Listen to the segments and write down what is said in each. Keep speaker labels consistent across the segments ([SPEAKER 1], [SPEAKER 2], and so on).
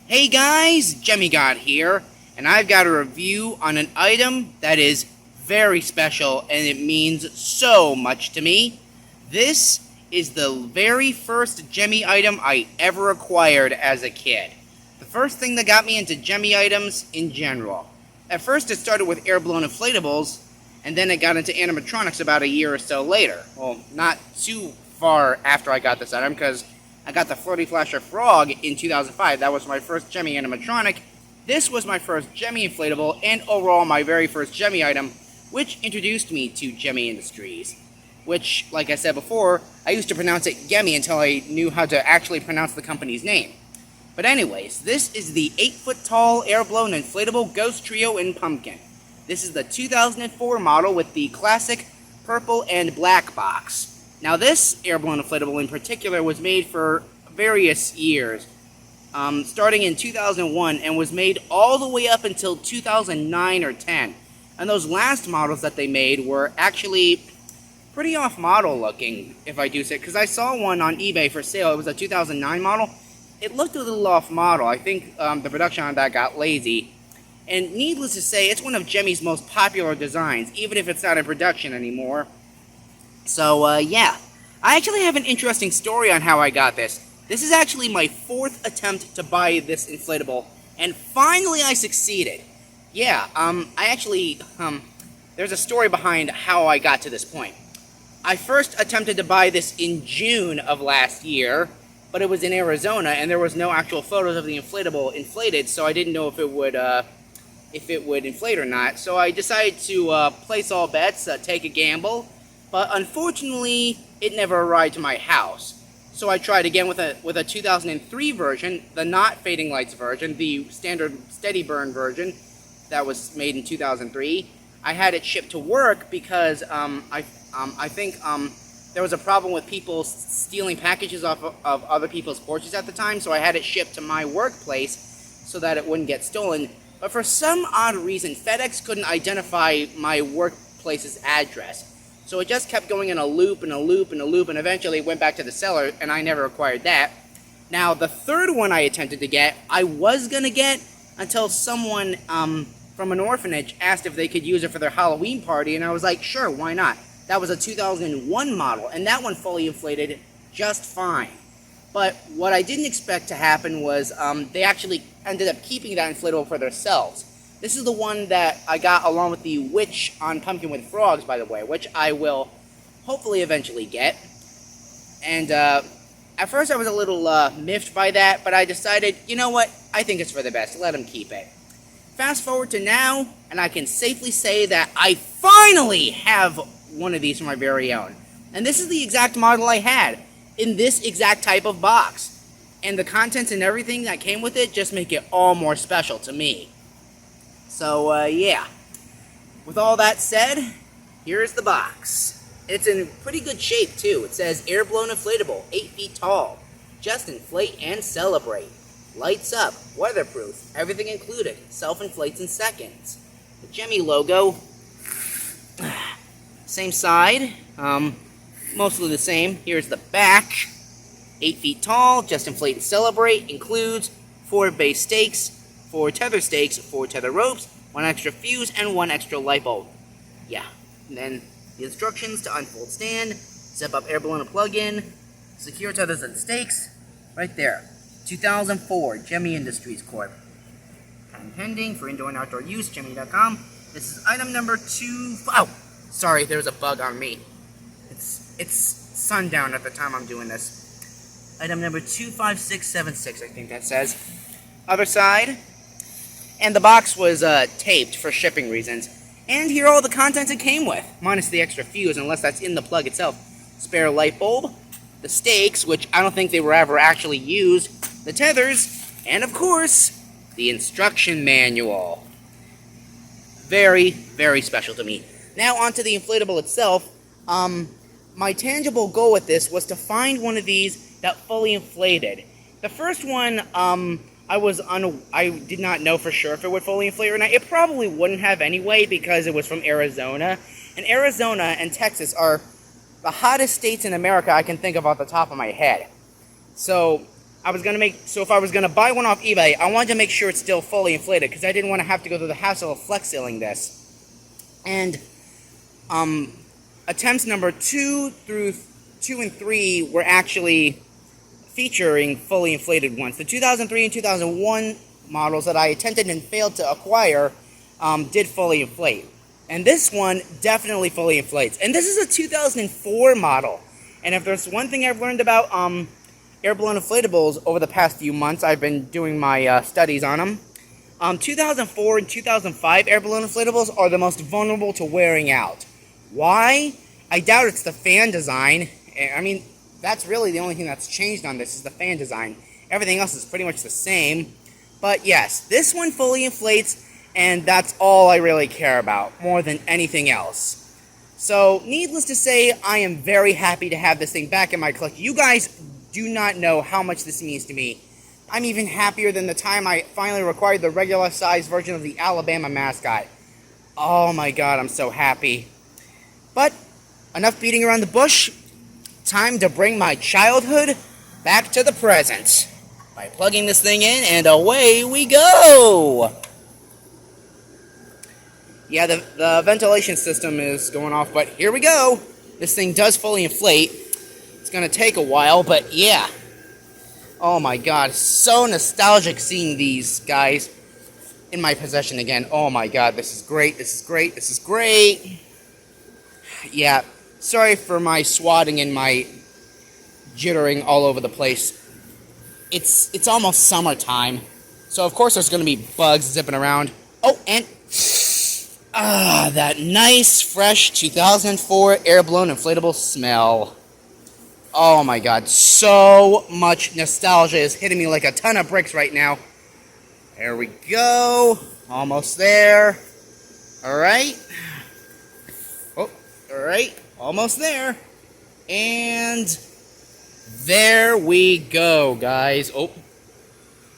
[SPEAKER 1] Hey guys, Gemmy here, and I've got a review on an item that is very special and it means so much to me. This is the very first Gemmy item I ever acquired as a kid. The first thing that got me into Gemmy items in general. At first it started with airblown inflatables, and then it got into animatronics about a year or so later. Well, not too far after I got this item, because I got the Flirty Flasher Frog in 2005. That was my first Gemmy animatronic. This was my first Gemmy inflatable, and overall my very first Gemmy item, which introduced me to Gemmy Industries. Which, like I said before, I used to pronounce it Gemmy until I knew how to actually pronounce the company's name. But anyways, this is the 8-foot-tall air-blown inflatable Ghost Trio in Pumpkin. This is the 2004 model with the classic purple and black box. Now this air-blown inflatable in particular was made for various years, starting in 2001 and was made all the way up until 2009 or 10. And those last models that they made were actually pretty off-model looking, if I do say, because I saw one on eBay for sale. It was a 2009 model. It looked a little off-model. I think the production on that got lazy. And needless to say, it's one of Gemmy's most popular designs, even if it's not in production anymore. So, yeah. I actually have an interesting story on how I got this. This is actually my 4th attempt to buy this inflatable, and finally I succeeded. Yeah, there's a story behind how I got to this point. I first attempted to buy this in June of last year, but it was in Arizona, and there was no actual photos of the inflatable inflated, so I didn't know if it would inflate or not. So I decided to place all bets, take a gamble. But unfortunately, it never arrived to my house. So I tried again with a 2003 version, the not fading lights version, the standard steady burn version that was made in 2003. I had it shipped to work because I think there was a problem with people stealing packages off of other people's porches at the time. So I had it shipped to my workplace so that it wouldn't get stolen. But for some odd reason, FedEx couldn't identify my workplace's address. So it just kept going in a loop and a loop and a loop, and eventually it went back to the seller, and I never acquired that. Now, the third one I attempted to get, I was going to get until someone from an orphanage asked if they could use it for their Halloween party, and I was like, sure, why not? That was a 2001 model, and that one fully inflated just fine. But what I didn't expect to happen was they actually ended up keeping that inflatable for themselves. This is the one that I got along with the Witch on Pumpkin with Frogs, by the way, which I will hopefully eventually get. And at first I was a little miffed by that, but I decided, you know what, I think it's for the best. Let them keep it. Fast forward to now, and I can safely say that I finally have one of these for my very own. And this is the exact model I had, in this exact type of box. And the contents and everything that came with it just make it all more special to me. So, yeah. With all that said, here's the box. It's in pretty good shape, too. It says, air-blown inflatable, 8 feet tall. Just inflate and celebrate. Lights up, weatherproof, everything included. Self-inflates in seconds. The Gemmy logo. Same side. Mostly the same. Here's the back. 8 feet tall, just inflate and celebrate. Includes 4 base stakes, 4 tether stakes, 4 tether ropes, 1 extra fuse, and 1 extra light bulb. Yeah. And then the instructions to unfold stand, zip up air-blown and plug-in, secure tethers and stakes, right there. 2004, Gemmy Industries Corp. Patent pending for indoor and outdoor use, Gemmy.com. This is item number 2. Oh, sorry, there's a bug on me. It's sundown at the time I'm doing this. Item number 25676, I think that says. Other side. And the box was taped for shipping reasons. And here are all the contents it came with, minus the extra fuse, unless that's in the plug itself. Spare light bulb, the stakes, which I don't think they were ever actually used, the tethers, and of course, the instruction manual. Very, very special to me. Now onto the inflatable itself. My tangible goal with this was to find one of these that fully inflated. The first one, I did not know for sure if it would fully inflate or not. It probably wouldn't have anyway because it was from Arizona. And Arizona and Texas are the hottest states in America I can think of off the top of my head. So So if I was gonna buy one off eBay, I wanted to make sure it's still fully inflated because I didn't want to have to go through the hassle of flex sealing this. And attempts number 2 and 3 were actually featuring fully inflated ones. The 2003 and 2001 models that I attempted and failed to acquire did fully inflate. And this one definitely fully inflates. And this is a 2004 model. And if there's one thing I've learned about airblown inflatables over the past few months, I've been doing my studies on them. 2004 and 2005 airblown inflatables are the most vulnerable to wearing out. Why? I doubt it's the fan design. I mean, that's really the only thing that's changed on this is the fan design. Everything else is pretty much the same. But yes, this one fully inflates, and that's all I really care about, more than anything else. So, needless to say, I am very happy to have this thing back in my collection. You guys do not know how much this means to me. I'm even happier than the time I finally acquired the regular size version of the Alabama mascot. Oh my god, I'm so happy. But, enough beating around the bush. Time to bring my childhood back to the present. By plugging this thing in, and away we go! Yeah, the ventilation system is going off, but here we go. This thing does fully inflate. It's gonna take a while, but yeah. Oh my god, so nostalgic seeing these guys in my possession again. Oh my god, this is great, this is great, this is great. Yeah, sorry for my swatting and my jittering all over the place. It's almost summertime, so of course there's gonna be bugs zipping around. Oh, and that nice, fresh 2004 airblown inflatable smell. Oh my god, so much nostalgia is hitting me like a ton of bricks right now. There we go. Almost there. Alright. Oh, alright. Almost there. And there we go, guys. Oh,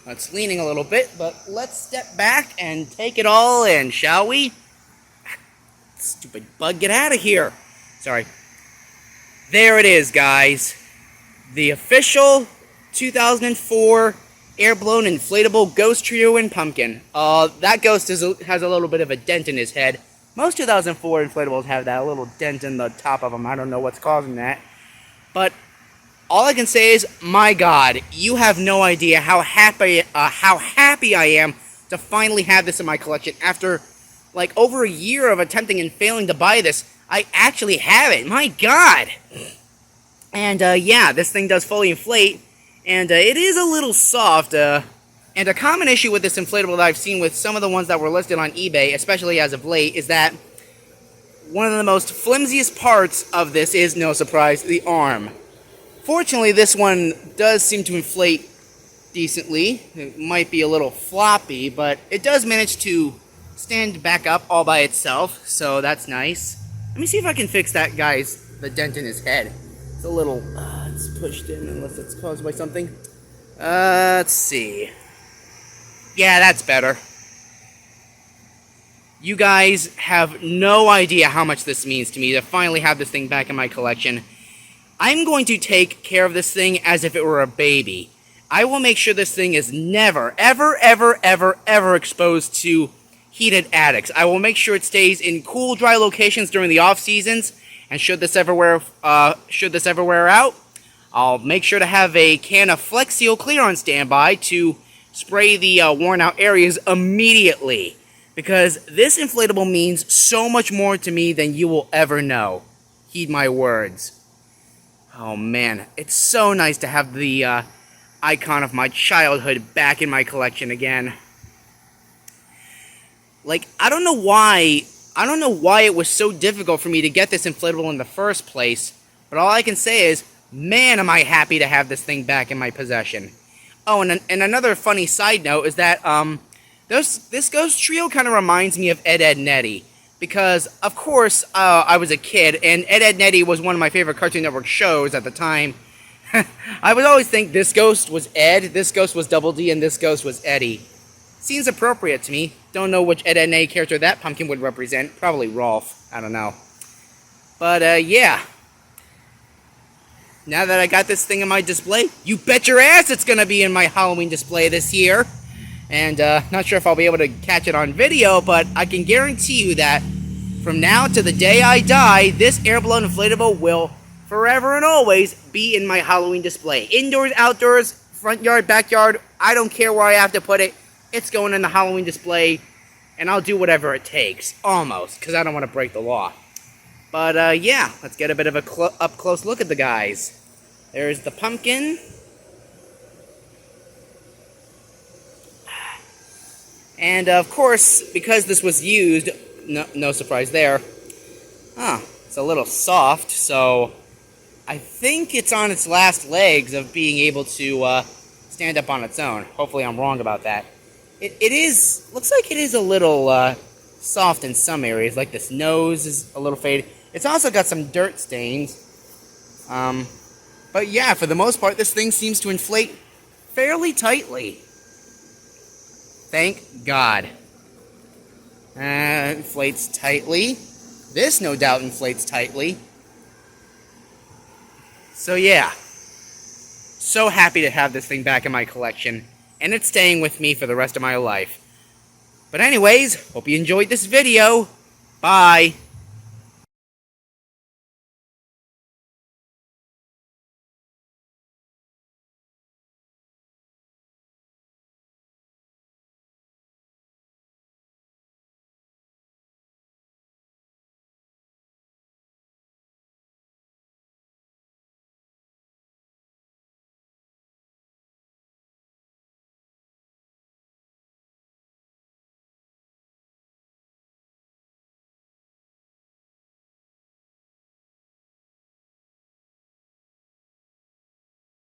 [SPEAKER 1] it's leaning a little bit, but let's step back and take it all in, shall we? Stupid bug, get out of here. Sorry. There it is, guys. The official 2004 airblown inflatable Ghost Trio and Pumpkin. That ghost has a little bit of a dent in his head. Most 2004 inflatables have that little dent in the top of them. I don't know what's causing that. But all I can say is, my god, you have no idea how happy I am to finally have this in my collection. After like over a year of attempting and failing to buy this, I actually have it. My god! And yeah, this thing does fully inflate, and it is a little soft. And a common issue with this inflatable that I've seen with some of the ones that were listed on eBay, especially as of late, is that one of the most flimsiest parts of this is, no surprise, the arm. Fortunately, this one does seem to inflate decently. It might be a little floppy, but it does manage to stand back up all by itself, so that's nice. Let me see if I can fix that the dent in his head. It's a little, it's pushed in unless it's caused by something. Let's see. Yeah, that's better. You guys have no idea how much this means to me to finally have this thing back in my collection. I'm going to take care of this thing as if it were a baby. I will make sure this thing is never, ever, ever, ever, ever exposed to heated attics. I will make sure it stays in cool, dry locations during the off seasons. And should this ever wear out, I'll make sure to have a can of Flex Seal Clear on standby to spray the worn out areas immediately. Because this inflatable means so much more to me than you will ever know. Heed my words. Oh man, it's so nice to have the icon of my childhood back in my collection again. Like, I don't know why it was so difficult for me to get this inflatable in the first place, but all I can say is, man, am I happy to have this thing back in my possession. Oh, and another funny side note is that, this Ghost Trio kind of reminds me of Ed, Edd n Eddy, because, of course, I was a kid, and Ed, Edd n Eddy was one of my favorite Cartoon Network shows at the time. I would always think this ghost was Ed, this ghost was Double D, and this ghost was Eddie. Seems appropriate to me. Don't know which Ed, Edd n Eddy character that pumpkin would represent. Probably Rolf. I don't know. But, yeah. now that I got this thing in my display, you bet your ass it's going to be in my Halloween display this year. And not sure if I'll be able to catch it on video, but I can guarantee you that from now to the day I die, this air-blown inflatable will forever and always be in my Halloween display. Indoors, outdoors, front yard, backyard, I don't care where I have to put it. It's going in the Halloween display, and I'll do whatever it takes. Almost, because I don't want to break the law. But yeah, let's get a bit of a up-close look at the guys. There's the pumpkin. And of course, because this was used, no surprise there, it's a little soft, so I think it's on its last legs of being able to stand up on its own. Hopefully I'm wrong about that. Looks like it is a little soft in some areas, like this nose is a little faded. It's also got some dirt stains. But yeah, for the most part, this thing seems to inflate fairly tightly. Thank God. Inflates tightly. This, no doubt, inflates tightly. So yeah. So happy to have this thing back in my collection. And it's staying with me for the rest of my life. But anyways, hope you enjoyed this video. Bye.